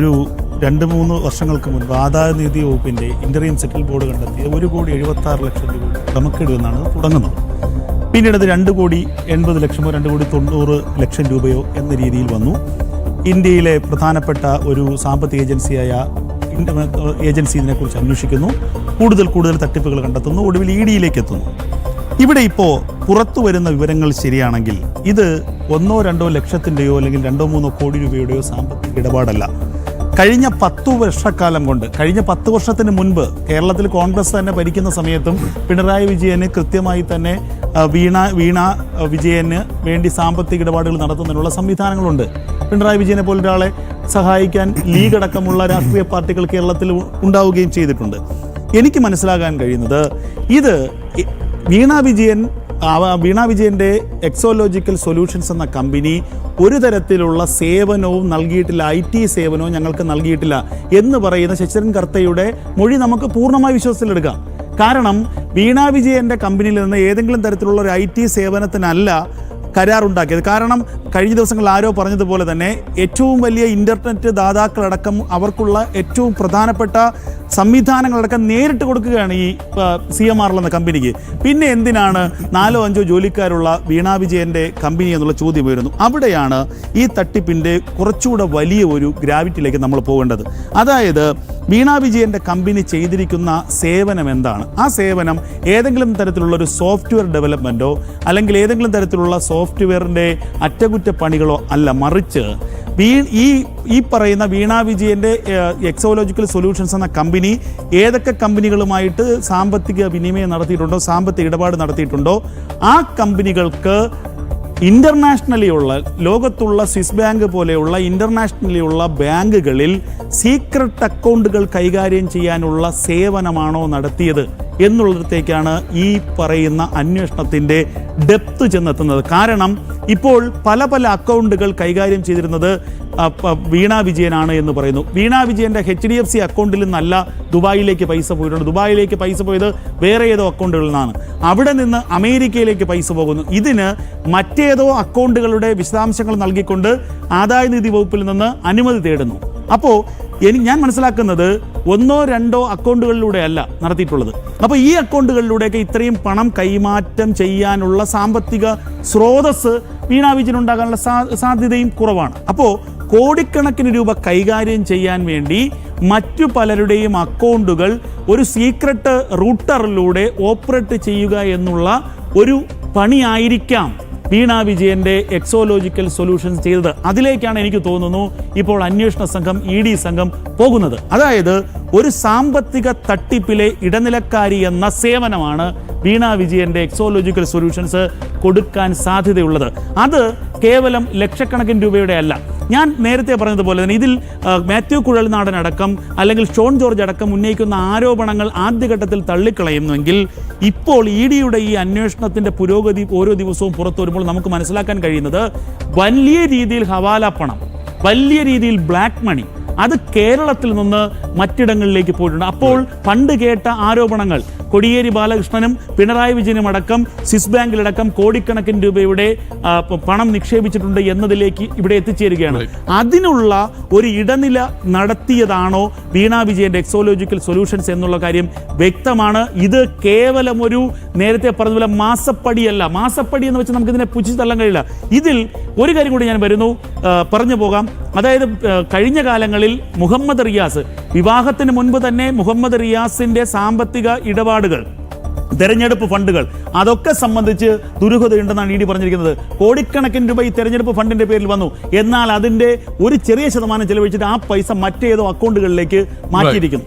ഒരു 2-3 വർഷങ്ങൾക്ക് മുൻപ് ആദായനികുതി വകുപ്പിന്റെ ഇന്ററിയം സെറ്റിൽ ബോർഡ് കണ്ടെത്തിയ 1,76,00,000 രൂപ ക്രമക്കേടുവെന്നാണ് തുടങ്ങുന്നത്. പിന്നീട് അത് 2,80,00,000 2,90,00,000 രൂപയോ എന്ന രീതിയിൽ വന്നു. ഇന്ത്യയിലെ പ്രധാനപ്പെട്ട ഒരു സാമ്പത്തിക ഏജൻസി ഇതിനെക്കുറിച്ച് അന്വേഷിക്കുന്നു. കൂടുതൽ തട്ടിപ്പുകൾ കണ്ടെത്തുന്നു. ഒടുവിൽ ഇഡിയിലേക്ക് എത്തുന്നു. ഇവിടെ ഇപ്പോൾ പുറത്തു വരുന്ന വിവരങ്ങൾ ശരിയാണെങ്കിൽ ഇത് 1-2 ലക്ഷത്തിൻ്റെയോ അല്ലെങ്കിൽ 2-3 കോടി രൂപയുടെയോ സാമ്പത്തിക ഇടപാടല്ല. കഴിഞ്ഞ 10 വർഷക്കാലം കൊണ്ട്, കഴിഞ്ഞ 10 വർഷത്തിന് മുൻപ് കേരളത്തിൽ കോൺഗ്രസ് തന്നെ ഭരിക്കുന്ന സമയത്തും പിണറായി വിജയന് കൃത്യമായി തന്നെ വീണ വിജയന് വേണ്ടി സാമ്പത്തിക ഇടപാടുകൾ നടത്തുന്നതിനുള്ള സംവിധാനങ്ങളുണ്ട്. പിണറായി വിജയനെ പോലൊരാളെ സഹായിക്കാൻ ലീഗ് അടക്കമുള്ള രാഷ്ട്രീയ പാർട്ടികൾ കേരളത്തിൽ ഉണ്ടാവുകയും ചെയ്തിട്ടുണ്ട്. എനിക്ക് മനസ്സിലാക്കാൻ കഴിയുന്നത് ഇത് വീണ വിജയന്റെ എക്സോലോജിക്കൽ സൊല്യൂഷൻസ് എന്ന കമ്പനി ഒരു തരത്തിലുള്ള സേവനവും നൽകിയിട്ടില്ല, IT സേവനവും ഞങ്ങൾക്ക് നൽകിയിട്ടില്ല എന്ന് പറയുന്ന ശശിധരൻ കർത്തയുടെ മൊഴി നമുക്ക് പൂർണ്ണമായി വിശ്വാസത്തിലെടുക്കാം. കാരണം വീണ വിജയന്റെ കമ്പനിയിൽ നിന്ന് ഏതെങ്കിലും തരത്തിലുള്ള ഒരു IT സേവനത്തിനല്ല കരാറുണ്ടാക്കിയത്. കാരണം കഴിഞ്ഞ ദിവസങ്ങളിൽ ആരോ പറഞ്ഞതുപോലെ തന്നെ ഏറ്റവും വലിയ ഇൻ്റർനെറ്റ് ദാതാക്കളടക്കം അവർക്കുള്ള ഏറ്റവും പ്രധാനപ്പെട്ട സംവിധാനങ്ങളടക്കം നേരിട്ട് കൊടുക്കുകയാണ് ഈ CMRL എന്ന കമ്പനിക്ക്. പിന്നെ എന്തിനാണ് 4-5 ജോലിക്കാരുള്ള വീണ വിജയൻ്റെ കമ്പനി എന്നുള്ള ചോദ്യം വരുന്നു. അവിടെയാണ് ഈ തട്ടിപ്പിൻ്റെ കുറച്ചുകൂടെ വലിയ ഒരു ഗ്രാവിറ്റിയിലേക്ക് നമ്മൾ പോകേണ്ടത്. അതായത് വീണ വിജയൻ്റെ കമ്പനി ചെയ്തിരിക്കുന്ന സേവനം എന്താണ്? ആ സേവനം ഏതെങ്കിലും തരത്തിലുള്ളൊരു സോഫ്റ്റ്വെയർ ഡെവലപ്മെൻറ്റോ അല്ലെങ്കിൽ ഏതെങ്കിലും തരത്തിലുള്ള സോഫ്റ്റ്വെയറിൻ്റെ അറ്റകുറ്റപ്പണികളോ അല്ല, മറിച്ച് ഈ പറയുന്ന വീണ വിജയൻ്റെ എക്സോലോജിക്കൽ സൊല്യൂഷൻസ് എന്ന കമ്പനി ഏതൊക്കെ കമ്പനികളുമായിട്ട് സാമ്പത്തിക വിനിമയം നടത്തിയിട്ടുണ്ടോ, സാമ്പത്തിക ഇടപാട് നടത്തിയിട്ടുണ്ടോ, ആ കമ്പനികൾക്ക് ഇൻ്റർനാഷണലി ഉള്ള, ലോകത്തുള്ള സ്വിസ് ബാങ്ക് പോലെയുള്ള ഇൻ്റർനാഷണലി ഉള്ള ബാങ്കുകളിൽ സീക്രട്ട് അക്കൗണ്ടുകൾ കൈകാര്യം ചെയ്യാനുള്ള സേവനമാണോ നടത്തിയത് എന്നുള്ളിടത്തേക്കാണ് ഈ പറയുന്ന അന്വേഷണത്തിൻ്റെ ഡെപ്ത് ചെന്നെത്തുന്നത്. കാരണം ഇപ്പോൾ പല അക്കൗണ്ടുകൾ കൈകാര്യം ചെയ്തിരുന്നത് വീണ വിജയനാണ് എന്ന് പറയുന്നു. വീണ വിജയൻ്റെ HDFC അക്കൗണ്ടിൽ നിന്നല്ല ദുബായിലേക്ക് പൈസ പോയിട്ടുണ്ട്. ദുബായിലേക്ക് പൈസ പോയത് വേറെ ഏതോ അക്കൗണ്ടുകളിൽ നിന്നാണ്. അവിടെ നിന്ന് അമേരിക്കയിലേക്ക് പൈസ പോകുന്നു. ഇതിന് മറ്റേതോ അക്കൗണ്ടുകളുടെ വിശദാംശങ്ങൾ നൽകിക്കൊണ്ട് ആദായനികുതി വകുപ്പിൽ നിന്ന് അനുമതി തേടുന്നു. അപ്പോൾ ഞാൻ മനസ്സിലാക്കുന്നത് 1-2 അക്കൗണ്ടുകളിലൂടെ അല്ല നടത്തിയിട്ടുള്ളത്. അപ്പോൾ ഈ അക്കൗണ്ടുകളിലൂടെയൊക്കെ ഇത്രയും പണം കൈമാറ്റം ചെയ്യാനുള്ള സാമ്പത്തിക സ്രോതസ് വീണ വിജയൻ ഉണ്ടാകാനുള്ള സാധ്യതയും കുറവാണ്. അപ്പോൾ കോടിക്കണക്കിന് രൂപ കൈകാര്യം ചെയ്യാൻ വേണ്ടി മറ്റു പലരുടെയും അക്കൗണ്ടുകൾ ഒരു സീക്രട്ട് റൂട്ടറിലൂടെ ഓപ്പറേറ്റ് ചെയ്യുക എന്നുള്ള ഒരു പണിയായിരിക്കാം വീണ വിജയന്റെ എക്സോലോജിക്കൽ സൊല്യൂഷൻസ് ചെയ്തത്. അതിലേക്കാണ് എനിക്ക് തോന്നുന്നു ഇപ്പോൾ അന്വേഷണ സംഘം, ED സംഘം പോകുന്നത്. അതായത് ഒരു സാമ്പത്തിക തട്ടിപ്പിലെ ഇടനിലക്കാരി എന്ന സേവനമാണ് വീണ വിജയന്റെ എക്സോലോജിക്കൽ സൊല്യൂഷൻസ് കൊടുക്കാൻ സാധ്യതയുള്ളത്. അത് കേവലം ലക്ഷക്കണക്കിന് രൂപയുടെ അല്ല. ഞാൻ നേരത്തെ പറഞ്ഞതുപോലെ തന്നെ ഇതിൽ മാത്യു കുഴൽനാടൻ അടക്കം അല്ലെങ്കിൽ ഷോൺ ജോർജ് അടക്കം ഉന്നയിക്കുന്ന ആരോപണങ്ങൾ ആദ്യഘട്ടത്തിൽ തള്ളിക്കളയുന്നുവെങ്കിൽ ഇപ്പോൾ EDയുടെ ഈ അന്വേഷണത്തിൻ്റെ പുരോഗതി ഓരോ ദിവസവും പുറത്തു വരുമ്പോൾ നമുക്ക് മനസ്സിലാക്കാൻ കഴിയുന്നത് വലിയ രീതിയിൽ ഹവാല പണം, വലിയ രീതിയിൽ ബ്ലാക്ക് മണി അത് കേരളത്തിൽ നിന്ന് മറ്റിടങ്ങളിലേക്ക് പോയിട്ടുണ്ട്. അപ്പോൾ പണ്ട് കേട്ട ആരോപണങ്ങൾ കോടിയേരി ബാലകൃഷ്ണനും പിണറായി വിജയനും അടക്കം സ്വിസ് ബാങ്കിലടക്കം കോടിക്കണക്കിന് രൂപയുടെ പണം നിക്ഷേപിച്ചിട്ടുണ്ട് എന്നതിലേക്ക് ഇവിടെ എത്തിച്ചേരുകയാണ്. അതിനുള്ള ഒരു ഇടനില നടത്തിയതാണോ വീണ വിജയന്റെ എക്സോലോജിക്കൽ സൊല്യൂഷൻസ് എന്നുള്ള കാര്യം വ്യക്തമാണ്. ഇത് കേവലം ഒരു നേരത്തെ പറഞ്ഞതുപോലെ മാസപ്പടിയല്ല. മാസപ്പടി എന്ന് വെച്ചാൽ നമുക്കിതിനെ പുച്ഛിച്ച് തള്ളാൻ കഴിയില്ല. ഇതിൽ ഒരു കാര്യം കൂടി ഞാൻ പറഞ്ഞു പോകാം. അതായത് കഴിഞ്ഞ കാലങ്ങളിൽ മുഹമ്മദ് റിയാസ്, വിവാഹത്തിന് മുൻപ് തന്നെ മുഹമ്മദ് റിയാസിന്റെ സാമ്പത്തിക ഇടപാടുകൾ, തെരഞ്ഞെടുപ്പ് ഫണ്ടുകൾ, അതൊക്കെ സംബന്ധിച്ച് ദുരൂഹതയുണ്ടെന്നാണ് ED പറഞ്ഞിരിക്കുന്നത്. കോടിക്കണക്കിന് രൂപ ഈ തെരഞ്ഞെടുപ്പ് ഫണ്ടിന്റെ പേരിൽ വന്നു. എന്നാൽ അതിന്റെ ഒരു ചെറിയ ശതമാനം ചെലവഴിച്ചിട്ട് ആ പൈസ മറ്റേതോ അക്കൗണ്ടുകളിലേക്ക് മാറ്റിയിരിക്കുന്നു.